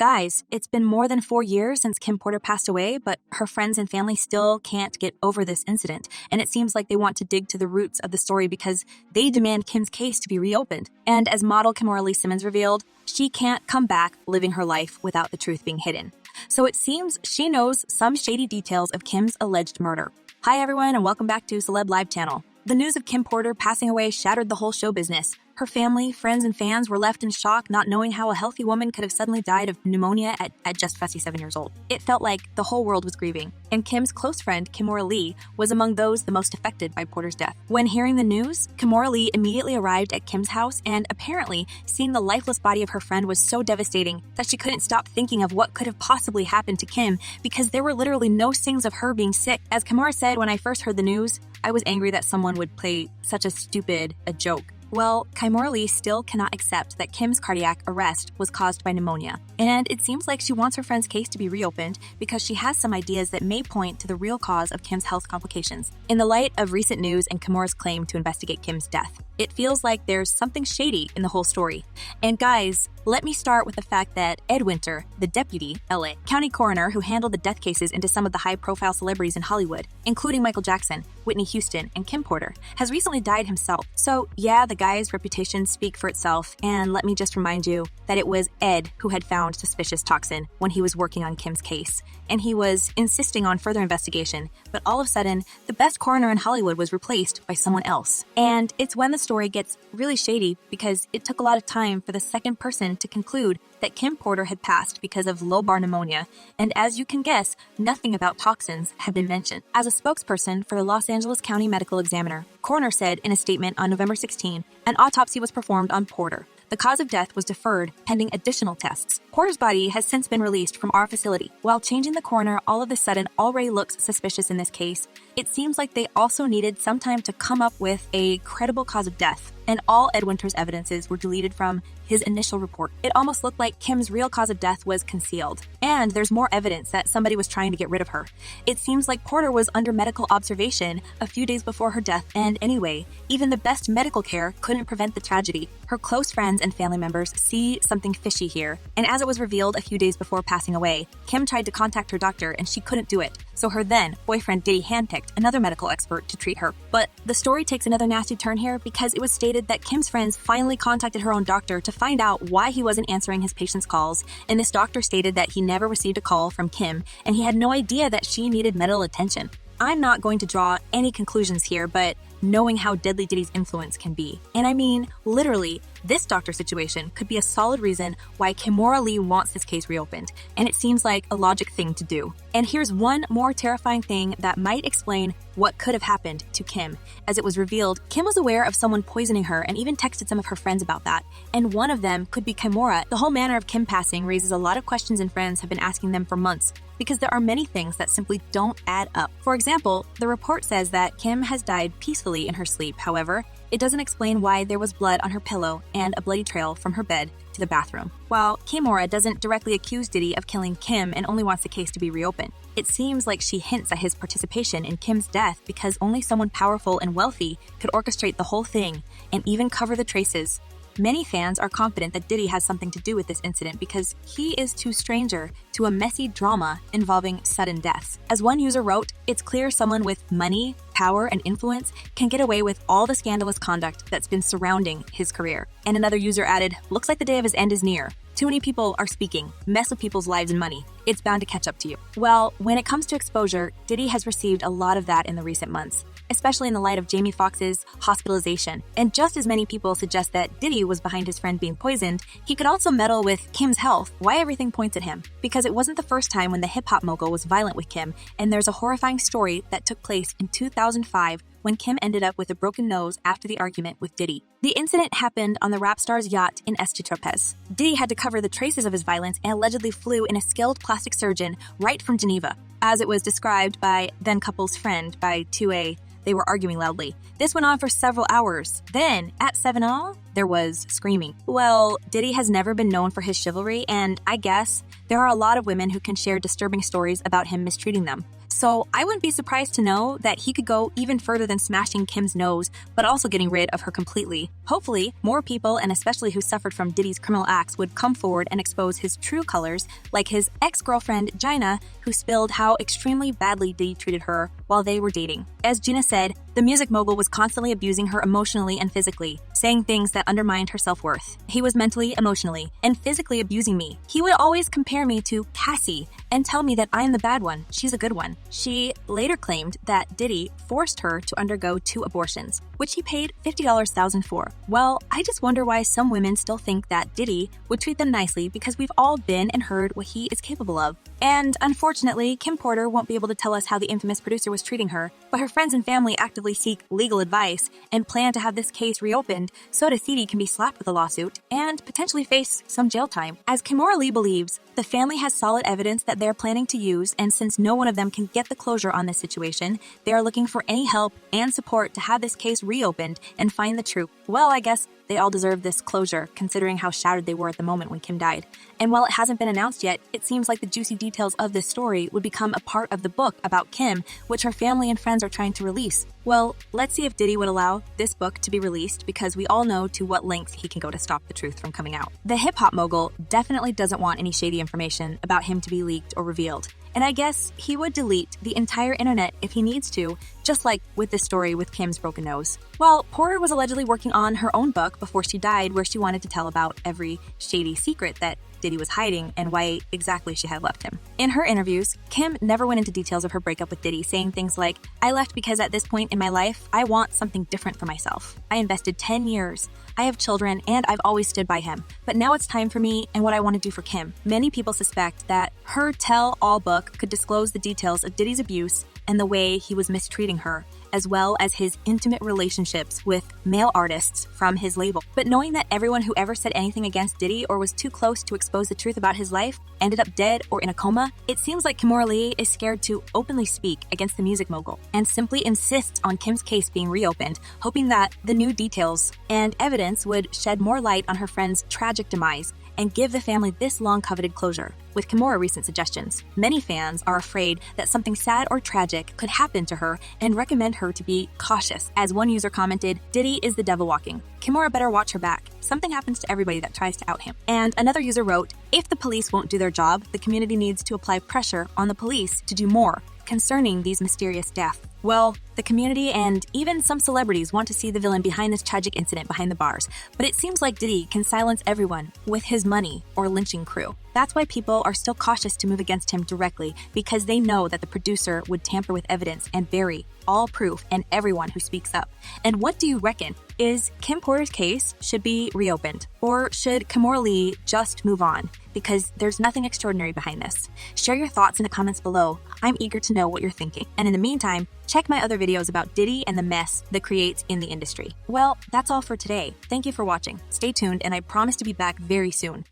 Guys, it's been more than 4 years since Kim Porter passed away, but her friends and family still can't get over this incident, and it seems like they want to dig to the roots of the story because they demand Kim's case to be reopened. And as model Kimora Simmons revealed, she can't come back living her life without the truth being hidden. So it seems she knows some shady details of Kim's alleged murder. Hi everyone, and welcome back to Celeb Live Channel. The news of Kim Porter passing away shattered the whole show business. Her family, friends, and fans were left in shock, not knowing how a healthy woman could have suddenly died of pneumonia at just 57 years old. It felt like the whole world was grieving, and Kim's close friend, Kimora was among those the most affected by Porter's death. When hearing the news, Kimora immediately arrived at Kim's house, and apparently, seeing the lifeless body of her friend was so devastating that she couldn't stop thinking of what could have possibly happened to Kim because there were literally no signs of her being sick. As Kimora said, when I first heard the news, I was angry that someone would play such a joke. Well, Kimora still cannot accept that Kim's cardiac arrest was caused by pneumonia, and it seems like she wants her friend's case to be reopened because she has some ideas that may point to the real cause of Kim's health complications. In the light of recent news and Kimora's claim to investigate Kim's death, it feels like there's something shady in the whole story. And guys, let me start with the fact that Ed Winter, the deputy LA County coroner who handled the death cases into some of the high-profile celebrities in Hollywood, including Michael Jackson, Whitney Houston, and Kim Porter, has recently died himself. So yeah, the guy's reputation speaks for itself, and let me just remind you that it was Ed who had found suspicious toxin when he was working on Kim's case, and he was insisting on further investigation, but all of a sudden, the best coroner in Hollywood was replaced by someone else. And it's when the story gets really shady because it took a lot of time for the second person to conclude that Kim Porter had passed because of lobar pneumonia, and as you can guess, nothing about toxins had been mentioned. As a spokesperson for the Los Angeles County Medical Examiner, coroner said in a statement on November 16, an autopsy was performed on Porter. The cause of death was deferred pending additional tests. Porter's body has since been released from our facility. While changing the coroner all of a sudden already looks suspicious in this case, it seems like they also needed some time to come up with a credible cause of death, and all Ed Winter's evidences were deleted from his initial report. It almost looked like Kim's real cause of death was concealed, and there's more evidence that somebody was trying to get rid of her. It seems like Porter was under medical observation a few days before her death, and anyway, even the best medical care couldn't prevent the tragedy. Her close friends and family members see something fishy here, and as it was revealed a few days before passing away, Kim tried to contact her doctor and she couldn't do it, so her then boyfriend Diddy handpicked another medical expert to treat her. But the story takes another nasty turn here because it was stated that Kim's friends finally contacted her own doctor to find out why he wasn't answering his patients' calls, and this doctor stated that he never received a call from Kim and he had no idea that she needed medical attention. I'm not going to draw any conclusions here, but knowing how deadly Diddy's influence can be. And I mean, literally, this doctor situation could be a solid reason why Kimora wants this case reopened, and it seems like a logic thing to do. And here's one more terrifying thing that might explain what could have happened to Kim. As it was revealed, Kim was aware of someone poisoning her and even texted some of her friends about that, and one of them could be Kimora. The whole manner of Kim passing raises a lot of questions, and friends have been asking them for months because there are many things that simply don't add up. For example, the report says that Kim has died peacefully in her sleep. However, it doesn't explain why there was blood on her pillow and a bloody trail from her bed to the bathroom. While Kimora doesn't directly accuse Diddy of killing Kim and only wants the case to be reopened, it seems like she hints at his participation in Kim's death because only someone powerful and wealthy could orchestrate the whole thing and even cover the traces. Many fans are confident that Diddy has something to do with this incident because he is too stranger to a messy drama involving sudden deaths. As one user wrote, it's clear someone with money, power, and influence can get away with all the scandalous conduct that's been surrounding his career. And another user added, looks like the day of his end is near. Too many people are speaking. Mess with people's lives and money. It's bound to catch up to you. Well, when it comes to exposure, Diddy has received a lot of that in the recent months, especially in the light of Jamie Foxx's hospitalization. And just as many people suggest that Diddy was behind his friend being poisoned, he could also meddle with Kim's health. Why everything points at him? Because it wasn't the first time when the hip-hop mogul was violent with Kim, and there's a horrifying story that took place in 2005 when Kim ended up with a broken nose after the argument with Diddy. The incident happened on the rap star's yacht in Esther-Tropez. Diddy had to cover the traces of his violence and allegedly flew in a skilled plastic surgeon right from Geneva. As it was described by then-couple's friend by 2A, they were arguing loudly. This went on for several hours. Then, at 7 all, there was screaming. Well, Diddy has never been known for his chivalry, and I guess there are a lot of women who can share disturbing stories about him mistreating them. So I wouldn't be surprised to know that he could go even further than smashing Kim's nose, but also getting rid of her completely. Hopefully, more people, and especially who suffered from Diddy's criminal acts, would come forward and expose his true colors, like his ex-girlfriend, Gina, who spilled how extremely badly Diddy treated her while they were dating. As Gina said, the music mogul was constantly abusing her emotionally and physically, saying things that undermined her self-worth. He was mentally, emotionally, and physically abusing me. He would always compare me to Cassie and tell me that I'm the bad one, she's a good one. She later claimed that Diddy forced her to undergo 2 abortions, which he paid $50,000 for. Well, I just wonder why some women still think that Diddy would treat them nicely, because we've all been and heard what he is capable of. And unfortunately, Kim Porter won't be able to tell us how the infamous producer was treating her, but her friends and family actively seek legal advice and plan to have this case reopened so Diddy can be slapped with a lawsuit and potentially face some jail time. As Kimora Lee believes, the family has solid evidence that they're planning to use, and since no one of them can get the closure on this situation, they are looking for any help and support to have this case reopened and find the truth. Well, I guess they all deserve this closure, considering how shattered they were at the moment when Kim died. And while it hasn't been announced yet, it seems like the juicy details of this story would become a part of the book about Kim, which her family and friends are trying to release. Well, let's see if Diddy would allow this book to be released, because we all know to what lengths he can go to stop the truth from coming out. The hip-hop mogul definitely doesn't want any shady information about him to be leaked or revealed. And I guess he would delete the entire internet if he needs to, just like with this story with Kim's broken nose. Well, Porter was allegedly working on her own book before she died, where she wanted to tell about every shady secret that Diddy was hiding and why exactly she had left him. In her interviews, Kim never went into details of her breakup with Diddy, saying things like, "I left because at this point in my life, I want something different for myself. I invested 10 years. I have children, and I've always stood by him. But now it's time for me and what I want to do for Kim." Many people suspect that her tell-all book could disclose the details of Diddy's abuse and the way he was mistreating her, as well as his intimate relationships with male artists from his label. But knowing that everyone who ever said anything against Diddy or was too close to expose the truth about his life ended up dead or in a coma, it seems like Kimora Lee is scared to openly speak against the music mogul and simply insists on Kim's case being reopened, hoping that the new details and evidence would shed more light on her friend's tragic demise and give the family this long-coveted closure. With Kimora recent suggestions, many fans are afraid that something sad or tragic could happen to her and recommend her to be cautious. As one user commented, "Diddy is the devil walking. Kimora better watch her back. Something happens to everybody that tries to out him." And another user wrote, "If the police won't do their job, the community needs to apply pressure on the police to do more concerning these mysterious deaths." Well, the community and even some celebrities want to see the villain behind this tragic incident behind the bars, but it seems like Diddy can silence everyone with his money or lynching crew. That's why people are still cautious to move against him directly, because they know that the producer would tamper with evidence and bury all proof and everyone who speaks up. And what do you reckon? Is Kim Porter's case should be reopened? Or should Kimora Lee just move on? Because there's nothing extraordinary behind this. Share your thoughts in the comments below. I'm eager to know what you're thinking. And in the meantime, check my other videos about Diddy and the mess that creates in the industry. Well, that's all for today. Thank you for watching. Stay tuned, and I promise to be back very soon.